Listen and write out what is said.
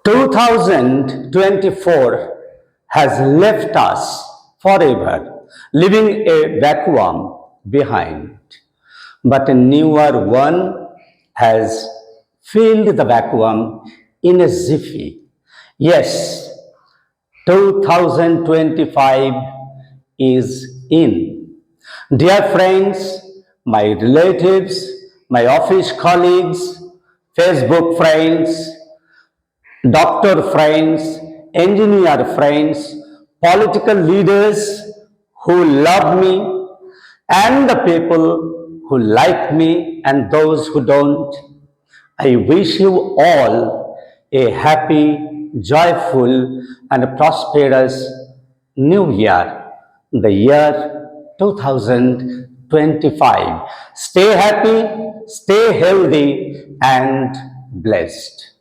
2024 has left us forever, leaving a vacuum behind. But a newer one has filled the vacuum in a jiffy. Yes, 2025 is in. Dear friends, my relatives, my office colleagues, Facebook friends, doctor friends, engineer friends, political leaders who love me, and the people who like me and those who don't. I wish you all a happy, joyful, and prosperous new year, the year 2025. Stay happy, stay healthy, and blessed.